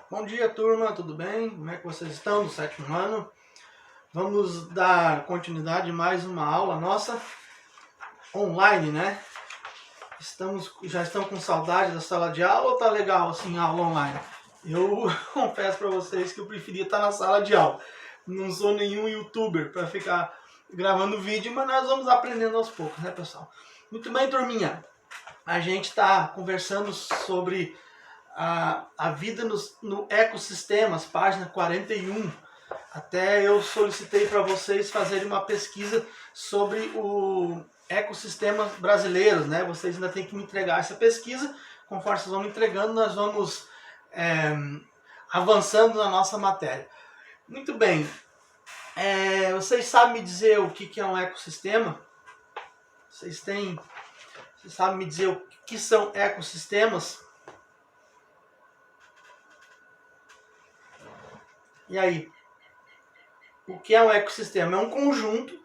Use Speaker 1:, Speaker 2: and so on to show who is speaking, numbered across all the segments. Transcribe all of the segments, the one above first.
Speaker 1: Bom dia, turma, tudo bem? Como é que vocês estão no sétimo ano? Vamos dar continuidade a mais uma aula nossa online, né? Já estão com saudade da sala de aula ou tá legal assim, aula online? Eu confesso para vocês que eu preferia estar na sala de aula. Não sou nenhum youtuber para ficar gravando vídeo, mas nós vamos aprendendo aos poucos, né, pessoal? Muito bem, turminha. A gente está conversando sobre a vida no ecossistemas, página 41. Até eu solicitei para vocês fazerem uma pesquisa sobre o ecossistemas brasileiros, né? Vocês ainda têm que me entregar essa pesquisa. Conforme vocês vão me entregando, nós vamos avançando na nossa matéria. Muito bem. Vocês sabem me dizer o que é um ecossistema? Vocês sabem me dizer o que são ecossistemas? E aí? O que é um ecossistema? É um conjunto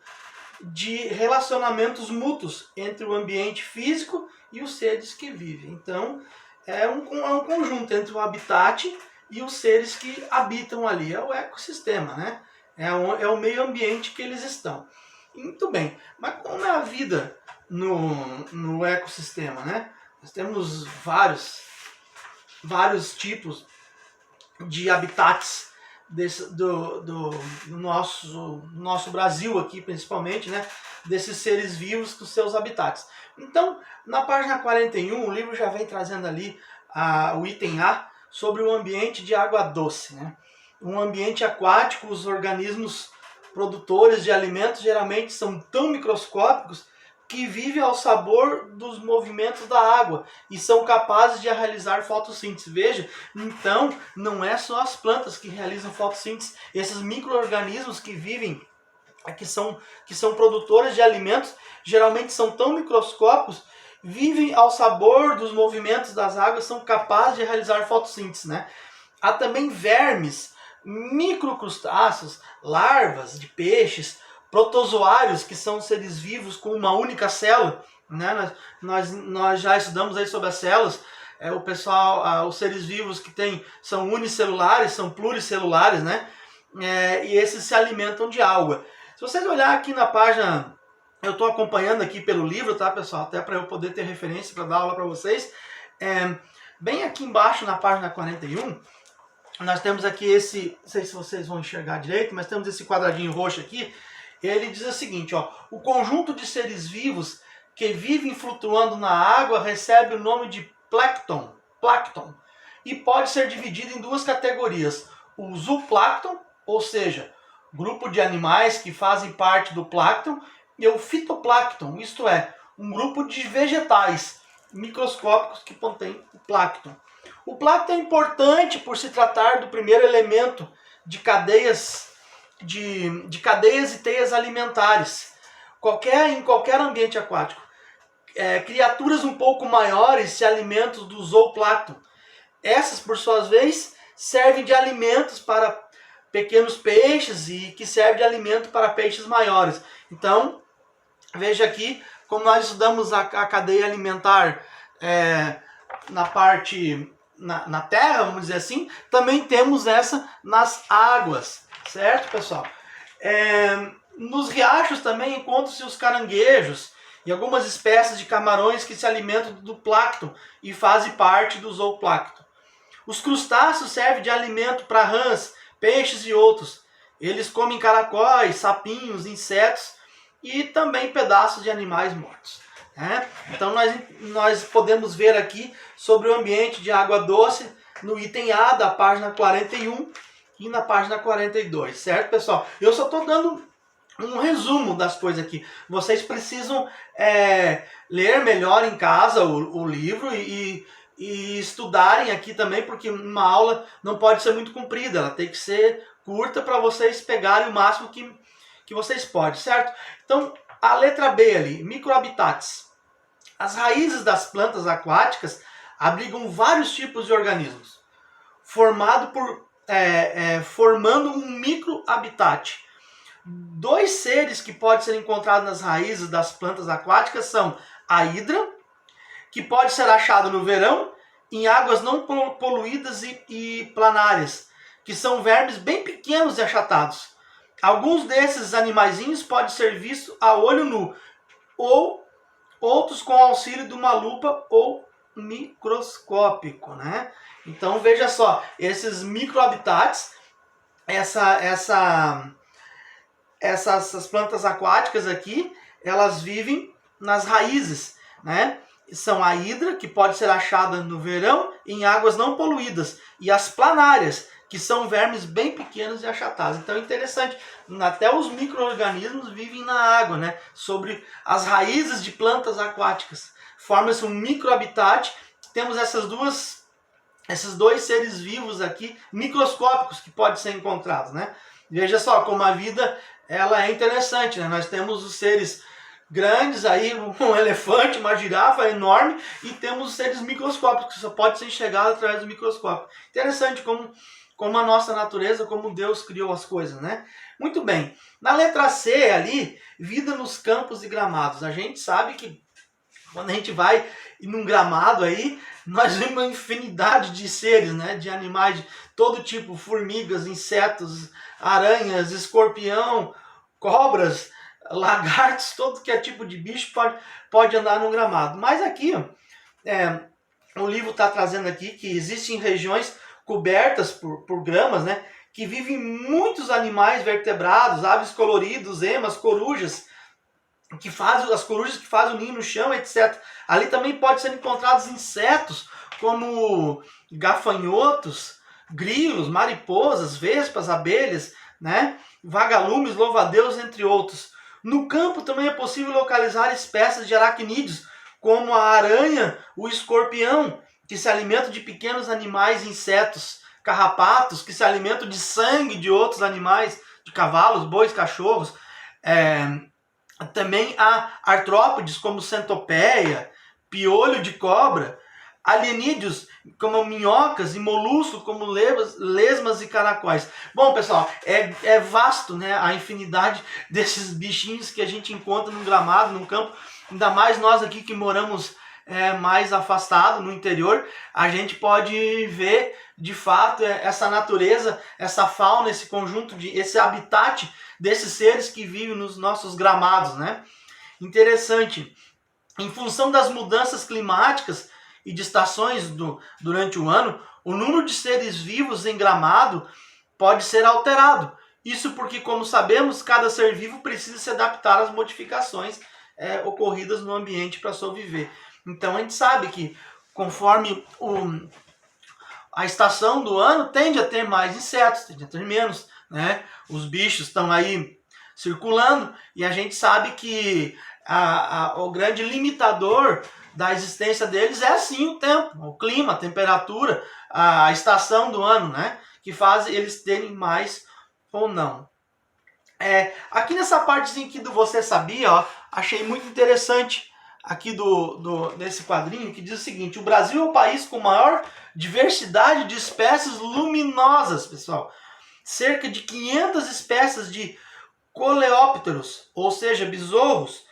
Speaker 1: de relacionamentos mútuos entre o ambiente físico e os seres que vivem. Então, é um conjunto entre o habitat e os seres que habitam ali. É o ecossistema, né? É o meio ambiente que eles estão. Muito bem, mas como é a vida no ecossistema, né? Nós temos vários tipos de habitats do nosso Brasil aqui, principalmente, né? Desses seres vivos com seus habitats. Então, na página 41, o livro já vem trazendo ali o item A sobre o ambiente de água doce, né? Um ambiente aquático, os organismos produtores de alimentos geralmente são tão microscópicos que vivem ao sabor dos movimentos da água e são capazes de realizar fotossíntese. Veja, então não é só as plantas que realizam fotossíntese, esses micro-organismos que vivem, que são produtores de alimentos, geralmente são tão microscópicos, vivem ao sabor dos movimentos das águas, são capazes de realizar fotossíntese, né? Há também vermes, microcrustáceos, larvas de peixes, protozoários, que são seres vivos com uma única célula, né? Nós já estudamos aí sobre as células. O pessoal, os seres vivos que são unicelulares, são pluricelulares, né? E esses se alimentam de água. Se vocês olharem aqui na página, eu estou acompanhando aqui pelo livro, tá, pessoal? Até para eu poder ter referência para dar aula para vocês. Bem aqui embaixo na página 41, nós temos aqui não sei se vocês vão enxergar direito, mas temos esse quadradinho roxo aqui. Ele diz o seguinte, ó: o conjunto de seres vivos que vivem flutuando na água recebe o nome de plâncton, e pode ser dividido em duas categorias: o zooplâncton, ou seja, grupo de animais que fazem parte do plâncton, e o fitoplâncton, isto é, um grupo de vegetais microscópicos que contém o plâncton. O plâncton é importante por se tratar do primeiro elemento de cadeias e teias alimentares. Em qualquer ambiente aquático. Criaturas um pouco maiores se alimentam do zooplâncton. Essas, por sua vez, servem de alimentos para pequenos peixes e que servem de alimento para peixes maiores. Então, veja aqui como nós estudamos a cadeia alimentar na terra, vamos dizer assim, também temos essa nas águas, certo, pessoal? Nos riachos também encontram-se os caranguejos e algumas espécies de camarões que se alimentam do plâncton e fazem parte do zooplâncton. Os crustáceos servem de alimento para rãs, peixes e outros. Eles comem caracóis, sapinhos, insetos e também pedaços de animais mortos. Então nós podemos ver aqui sobre o ambiente de água doce no item A da página 41 e na página 42, certo, pessoal? Eu só estou dando um resumo das coisas aqui. Vocês precisam ler melhor em casa o livro e estudarem aqui também, porque uma aula não pode ser muito comprida, ela tem que ser curta para vocês pegarem o máximo que vocês podem, certo? Então, a letra B ali, microhabitats. As raízes das plantas aquáticas abrigam vários tipos de organismos, formando um microhabitat. Dois seres que podem ser encontrados nas raízes das plantas aquáticas são a hidra, que pode ser achada no verão, em águas não poluídas e planárias, que são vermes bem pequenos e achatados. Alguns desses animaizinhos podem ser vistos a olho nu, ou outros com auxílio de uma lupa ou microscópico, né? Então veja só, esses microhabitats, essas plantas aquáticas aqui, elas vivem nas raízes, né? São a hidra, que pode ser achada no verão em águas não poluídas, e as planárias, que são vermes bem pequenos e achatados. Então é interessante, até os micro-organismos vivem na água, né? Sobre as raízes de plantas aquáticas. Forma-se um microhabitat. Temos esses dois seres vivos aqui, microscópicos, que podem ser encontrados, né? Veja só como a vida ela é interessante, né? Nós temos os seres grandes aí, um elefante, uma girafa enorme, e temos os seres microscópicos, que só pode ser enxergado através do microscópio. Interessante como a nossa natureza, como Deus criou as coisas, né? Muito bem. Na letra C ali, vida nos campos e gramados. A gente sabe que quando a gente vai num gramado aí, nós vemos uma infinidade de seres, né? De animais de todo tipo, formigas, insetos, aranhas, escorpião, cobras, lagartos, todo que é tipo de bicho pode andar no gramado. Mas aqui, o livro está trazendo aqui que existem regiões cobertas por gramas, né? Que vivem muitos animais vertebrados, aves coloridos, emas, corujas, as corujas que fazem o ninho no chão, etc. Ali também pode ser encontrados insetos como gafanhotos, grilos, mariposas, vespas, abelhas, né? Vagalumes, louva-a-Deus, entre outros. No campo também é possível localizar espécies de aracnídeos, como a aranha, o escorpião, que se alimentam de pequenos animais, insetos, carrapatos, que se alimentam de sangue de outros animais, de cavalos, bois, cachorros. Também há artrópodes, como centopeia, piolho de cobra, alienídeos, como minhocas, e moluscos, como lesmas e caracóis. Bom, pessoal, é vasto, né, a infinidade desses bichinhos que a gente encontra no gramado, no campo. Ainda mais nós aqui que moramos mais afastado, no interior, a gente pode ver, de fato, essa natureza, essa fauna, esse conjunto, esse habitat desses seres que vivem nos nossos gramados, né? Interessante. Em função das mudanças climáticas e de estações durante o ano, o número de seres vivos em gramado pode ser alterado. Isso porque, como sabemos, cada ser vivo precisa se adaptar às modificações ocorridas no ambiente para sobreviver. Então a gente sabe que conforme a estação do ano tende a ter mais insetos, tende a ter menos, né? Os bichos estão aí circulando e a gente sabe que o grande limitador da existência deles é sim o tempo, o clima, a temperatura, a estação do ano, né? Que faz eles terem mais ou não. Aqui nessa partezinha aqui do Você Sabia, ó, achei muito interessante aqui desse quadrinho, que diz o seguinte: o Brasil é o país com maior diversidade de espécies luminosas, pessoal. Cerca de 500 espécies de coleópteros, ou seja, besouros,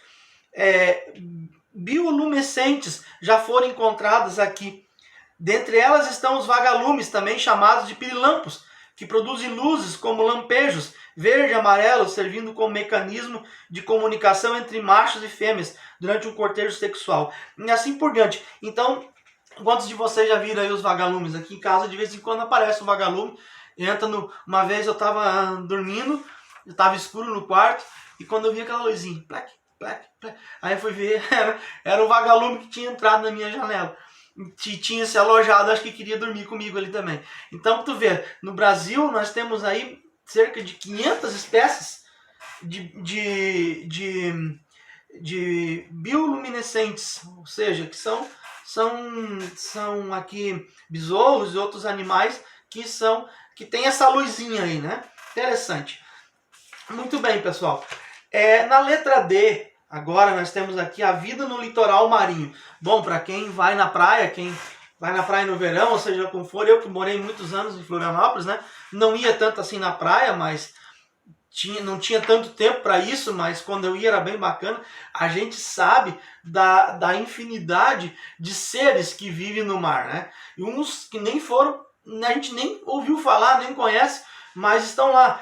Speaker 1: bioluminescentes, já foram encontradas aqui. Dentre elas estão os vagalumes, também chamados de pirilampos, que produzem luzes como lampejos, verde e amarelo, servindo como mecanismo de comunicação entre machos e fêmeas durante um cortejo sexual. E assim por diante. Então, quantos de vocês já viram aí os vagalumes? Aqui em casa, de vez em quando, aparece um vagalume. Uma vez eu estava dormindo, estava escuro no quarto, e quando eu vi aquela luzinha, plec, plec, plec, aí eu fui ver, era o vagalume que tinha entrado na minha janela. Tinha se alojado, acho que queria dormir comigo ali também. Então, tu vê, no Brasil nós temos aí cerca de 500 espécies de bioluminescentes, ou seja, que são aqui besouros e outros animais que tem essa luzinha aí, né? Interessante. Muito bem, pessoal. Na letra D, agora nós temos aqui a vida no litoral marinho. Bom, para quem vai na praia, no verão, ou seja, como for, eu que morei muitos anos em Florianópolis, né? Não ia tanto assim na praia, mas não tinha tanto tempo para isso, mas quando eu ia era bem bacana. A gente sabe da infinidade de seres que vivem no mar, né? E uns que nem foram, a gente nem ouviu falar, nem conhece, mas estão lá.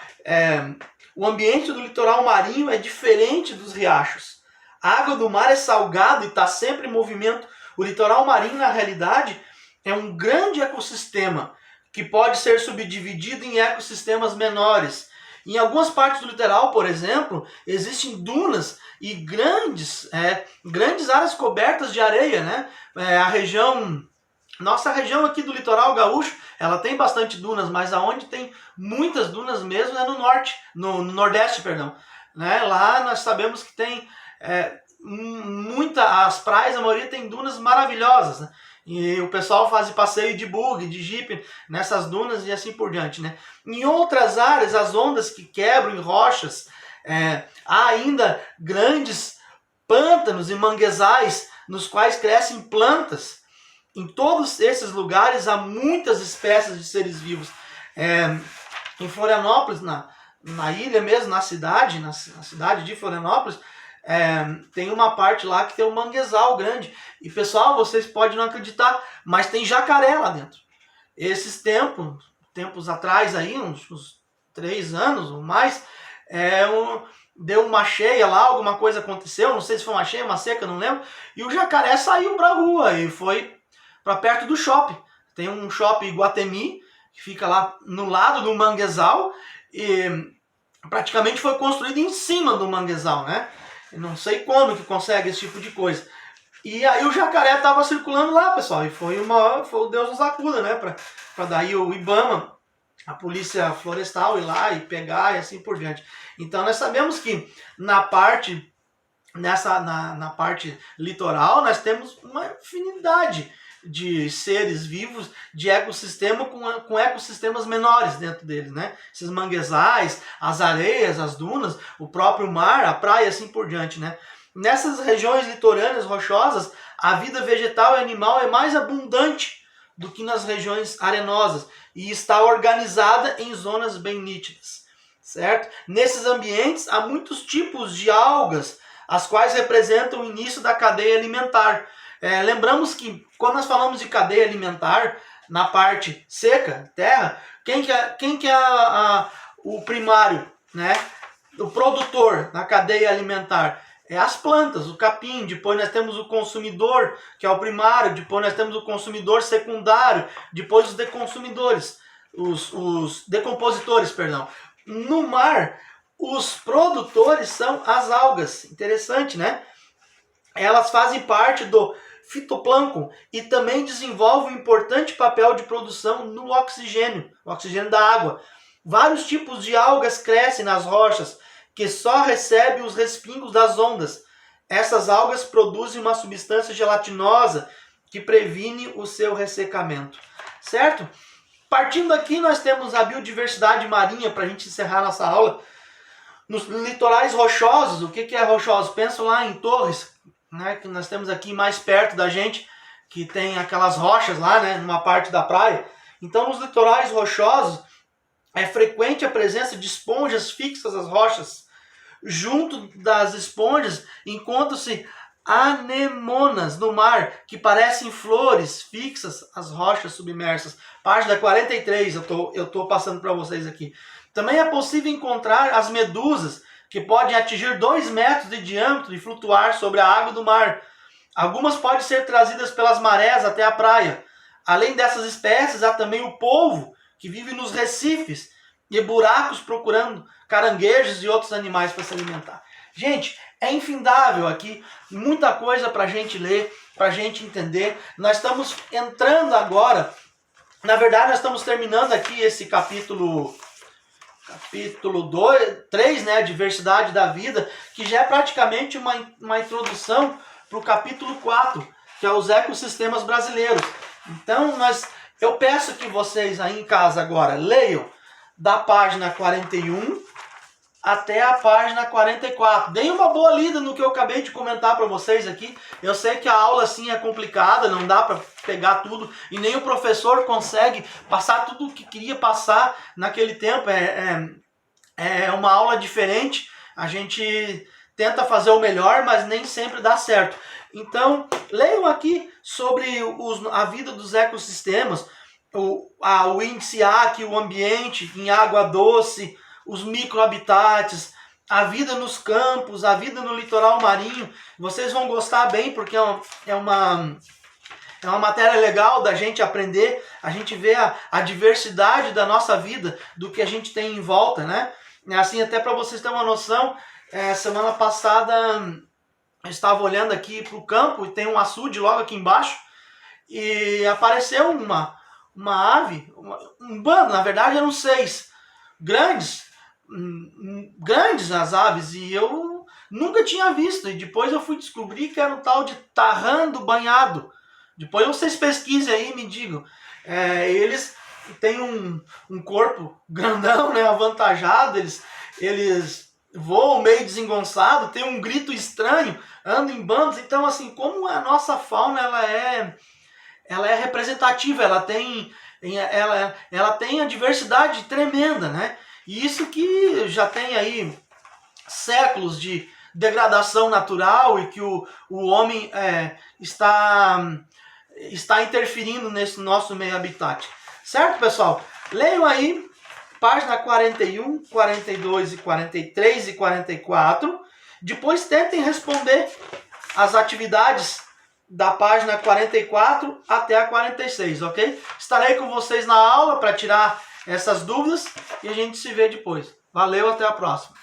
Speaker 1: O ambiente do litoral marinho é diferente dos riachos. A água do mar é salgada e está sempre em movimento. O litoral marinho, na realidade, é um grande ecossistema que pode ser subdividido em ecossistemas menores. Em algumas partes do litoral, por exemplo, existem dunas e grandes áreas cobertas de areia, né? Nossa região aqui do litoral gaúcho, ela tem bastante dunas, mas aonde tem muitas dunas mesmo é no norte, no nordeste, perdão. Né? Lá nós sabemos que tem as praias, a maioria tem dunas maravilhosas, né? E o pessoal faz passeio de buggy, de jipe nessas dunas e assim por diante, né? Em outras áreas, as ondas que quebram em rochas, há ainda grandes pântanos e manguezais nos quais crescem plantas. Em todos esses lugares há muitas espécies de seres vivos. Em Florianópolis, na ilha mesmo, na cidade de Florianópolis, tem uma parte lá que tem um manguezal grande. E pessoal, vocês podem não acreditar, mas tem jacaré lá dentro. Esses tempos atrás, aí, uns 3 anos ou mais, deu uma cheia lá, alguma coisa aconteceu, não sei se foi uma cheia, uma seca, não lembro. E o jacaré saiu pra rua e foi para perto do shopping. Tem um shopping Iguatemi, que fica lá no lado do manguezal, e praticamente foi construído em cima do manguezal, né? Eu não sei como que consegue esse tipo de coisa. E aí o jacaré estava circulando lá, pessoal, e foi o Deus nos acuda, né? Para daí o IBAMA, a polícia florestal, ir lá e pegar e assim por diante. Então nós sabemos que na parte litoral nós temos uma infinidade de seres vivos, de ecossistema com ecossistemas menores dentro deles, né? Esses manguezais, as areias, as dunas, o próprio mar, a praia e assim por diante, né? Nessas regiões litorâneas rochosas, a vida vegetal e animal é mais abundante do que nas regiões arenosas e está organizada em zonas bem nítidas, certo? Nesses ambientes há muitos tipos de algas, as quais representam o início da cadeia alimentar. Lembramos que quando nós falamos de cadeia alimentar, na parte seca, terra, quem que é o primário, né? O produtor na cadeia alimentar? As plantas, o capim. Depois nós temos o consumidor, que é o primário. Depois nós temos o consumidor secundário. Depois os deconsumidores, os decompositores, perdão. No mar, os produtores são as algas. Interessante, né? Elas fazem parte do fitoplâncton e também desenvolvem um importante papel de produção no oxigênio, o oxigênio da água. Vários tipos de algas crescem nas rochas, que só recebem os respingos das ondas. Essas algas produzem uma substância gelatinosa que previne o seu ressecamento. Certo? Partindo aqui, nós temos a biodiversidade marinha, para a gente encerrar nossa aula. Nos litorais rochosos, o que é rochoso? Penso lá em Torres, né, que nós temos aqui mais perto da gente, que tem aquelas rochas lá, né, numa parte da praia. Então, nos litorais rochosos, é frequente a presença de esponjas fixas às rochas. Junto das esponjas, encontram-se anemonas no mar, que parecem flores fixas às rochas submersas. Página 43, eu estou passando para vocês aqui. Também é possível encontrar as medusas, que podem atingir 2 metros de diâmetro e flutuar sobre a água do mar. Algumas podem ser trazidas pelas marés até a praia. Além dessas espécies, há também o polvo, que vive nos recifes e buracos procurando caranguejos e outros animais para se alimentar. Gente, é infindável aqui, muita coisa para a gente ler, para a gente entender. Nós estamos entrando agora, na verdade nós estamos terminando aqui esse capítulo 3, né, diversidade da vida, que já é praticamente uma introdução para o capítulo 4, que é os ecossistemas brasileiros. Então, eu peço que vocês aí em casa agora leiam da página 41 até a página 44. Deem uma boa lida no que eu acabei de comentar para vocês aqui. Eu sei que a aula assim é complicada, não dá para pegar tudo, e nem o professor consegue passar tudo o que queria passar naquele tempo. é uma aula diferente, a gente tenta fazer o melhor, mas nem sempre dá certo. Então, leiam aqui sobre a vida dos ecossistemas, o índice AC, o ambiente em água doce, os microhabitats, a vida nos campos, a vida no litoral marinho. Vocês vão gostar bem, porque é uma matéria legal da gente aprender, a gente vê a diversidade da nossa vida, do que a gente tem em volta, né? Assim, até para vocês terem uma noção, semana passada eu estava olhando aqui para o campo e tem um açude logo aqui embaixo e apareceu uma ave, um bando, na verdade eram 6, grandes as aves, e eu nunca tinha visto, e depois eu fui descobrir que era o tal de tarrando banhado. Depois vocês pesquisem aí e me digam. Eles têm um corpo grandão, né, avantajado, eles voam meio desengonçado, tem um grito estranho, andam em bandos. Então, assim, como a nossa fauna ela é representativa, ela tem a diversidade tremenda, né? E isso que já tem aí séculos de degradação natural e que o homem está interferindo nesse nosso meio habitat. Certo, pessoal? Leiam aí, página 41, 42 e 43 e 44. Depois tentem responder as atividades da página 44 até a 46, ok? Estarei com vocês na aula para tirar essas dúvidas e a gente se vê depois. Valeu, até a próxima.